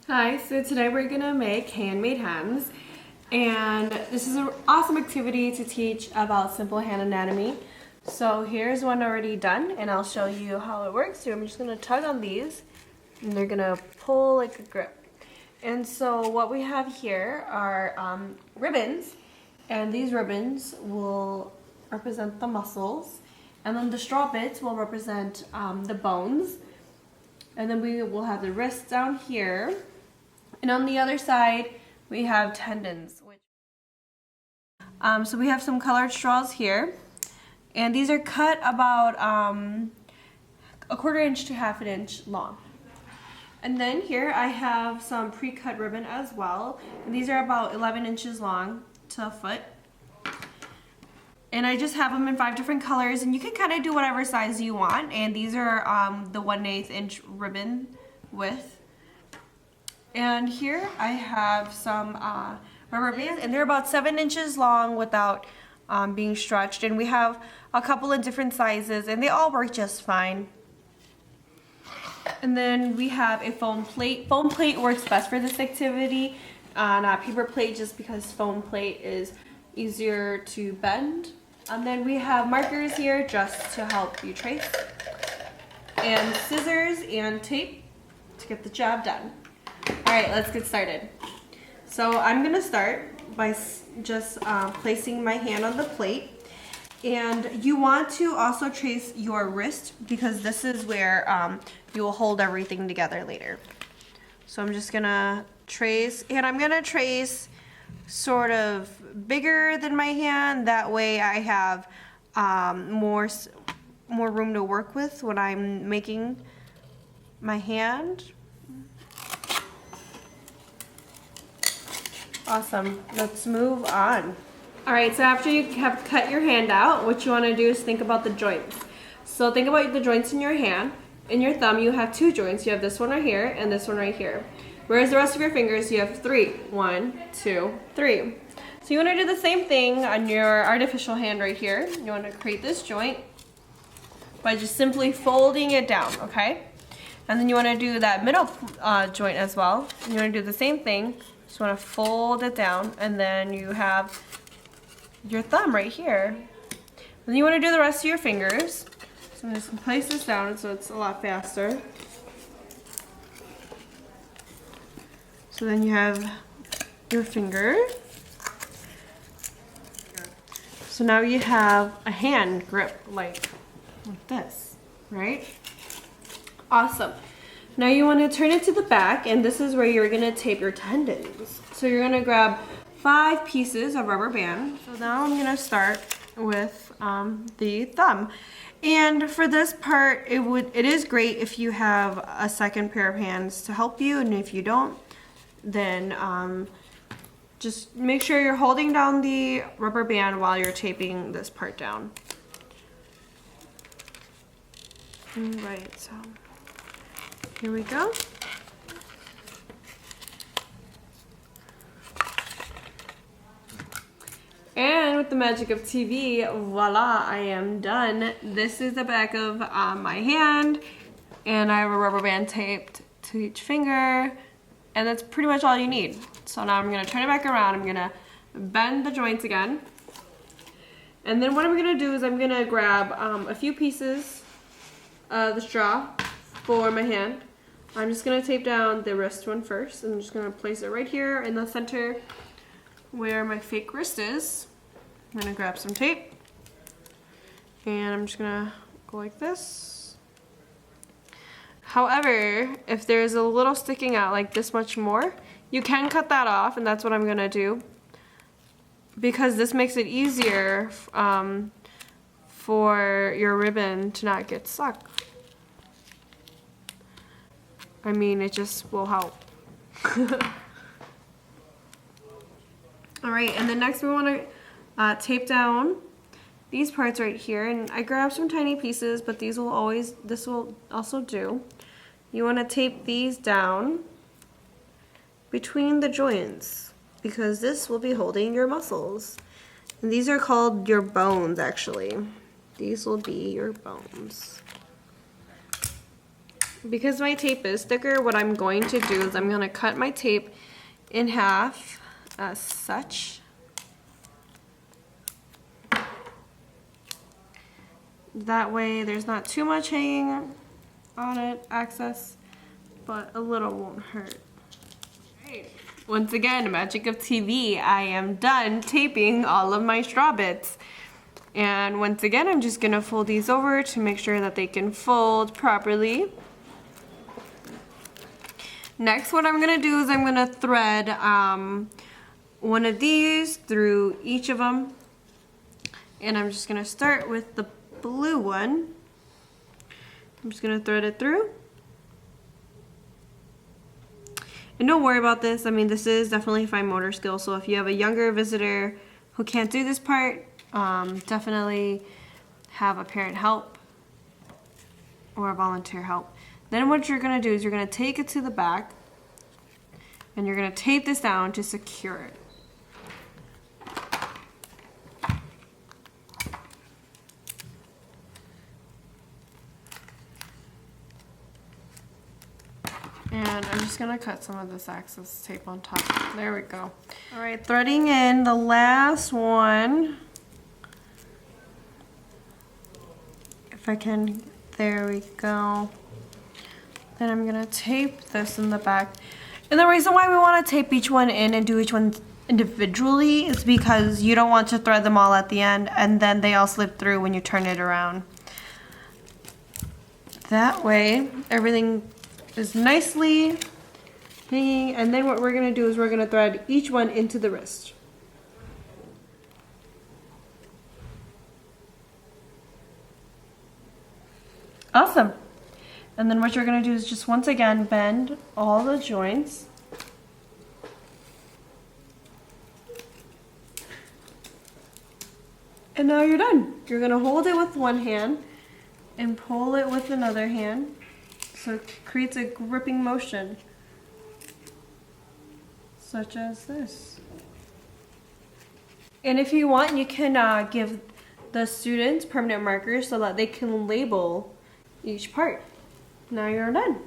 Hi, so today we're gonna make handmade hands, and this is an awesome activity to teach about simple hand anatomy. So here's one already done, and I'll show you how it works. So I'm just gonna tug on these, and they're gonna pull like a grip. And so what we have here are ribbons, and these ribbons will represent the muscles, and then the straw bits will represent the bones, and then we will have the wrists down here. And on the other side, we have tendons. So we have some colored straws here. And these are cut about a 1/4 inch to 1/2 inch long. And then here I have some pre-cut ribbon as well. And these are about 11 inches long to a foot. And I just have them in 5 different colors. And you can kind of do whatever size you want. And these are the 1/8 inch ribbon width. And here I have some rubber bands, and they're about 7 inches long without being stretched. And we have a couple of different sizes, and they all work just fine. And then we have a foam plate. Foam plate works best for this activity, not paper plate, just because foam plate is easier to bend. And then we have markers here just to help you trace, and scissors and tape to get the job done. All right, let's get started. So I'm gonna start by just placing my hand on the plate. And you want to also trace your wrist, because this is where you will hold everything together later. So I'm just gonna trace, and I'm gonna trace sort of bigger than my hand. That way I have more room to work with when I'm making my hand. Awesome. Let's move on. All right, so after you have cut your hand out, what you want to do is think about the joints. So think about the joints in your hand. In your thumb, you have 2 joints. You have this one right here and this one right here. Whereas the rest of your fingers, you have 3. 1, 2, 3. So you want to do the same thing on your artificial hand right here. You want to create this joint by just simply folding it down, okay? And then you want to do that middle joint as well. You want to do the same thing. Just want to fold it down, and then you have your thumb right here. And then you want to do the rest of your fingers. So I'm just going to place this down so it's a lot faster. So then you have your finger. So now you have a hand grip like this, right? Awesome. Now you want to turn it to the back, and this is where you're going to tape your tendons. So you're going to grab 5 pieces of rubber band. So now I'm going to start with the thumb. And for this part, it is great if you have a second pair of hands to help you, and if you don't, then just make sure you're holding down the rubber band while you're taping this part down. All right, so here we go. And with the magic of TV, voila, I am done. This is the back of my hand, and I have a rubber band taped to each finger, and that's pretty much all you need. So now I'm gonna turn it back around. I'm gonna bend the joints again. And then what I'm gonna do is I'm gonna grab a few pieces of the straw for my hand. I'm just going to tape down the wrist one first. I'm just going to place it right here in the center where my fake wrist is. I'm going to grab some tape, and I'm just going to go like this. However, if there's a little sticking out like this much more, you can cut that off, and that's what I'm going to do, because this makes it easier for your ribbon to not get stuck. I mean, it just will help. All right, and then next we want to tape down these parts right here. And I grabbed some tiny pieces, but this will also do. You want to tape these down between the joints, because this will be holding your muscles. And these are called your bones, actually. These will be your bones. because my tape is thicker, what I'm going to do is I'm going to cut my tape in half as such. That way there's not too much hanging on it, excess, but a little won't hurt. Right. Once again, magic of TV, I am done taping all of my straw bits. And once again, I'm just gonna fold these over to make sure that they can fold properly. Next, what I'm gonna do is I'm gonna thread one of these through each of them. And I'm just gonna start with the blue one. I'm just gonna thread it through. And don't worry about this. I mean, this is definitely fine motor skill. So if you have a younger visitor who can't do this part, definitely have a parent help or a volunteer help. Then what you're gonna do is you're gonna take it to the back and you're gonna tape this down to secure it. And I'm just gonna cut some of this excess tape on top. There we go. All right, threading in the last one. If I can, there we go. Then I'm gonna tape this in the back. And the reason why we wanna tape each one in and do each one individually is because you don't want to thread them all at the end and then they all slip through when you turn it around. That way, everything is nicely hanging, and then what we're gonna do is we're gonna thread each one into the wrist. Awesome. And then what you're gonna do is just once again bend all the joints. And now you're done. You're gonna hold it with one hand and pull it with another hand. So it creates a gripping motion, such as this. And if you want, you can give the students permanent markers so that they can label each part. Now you're done.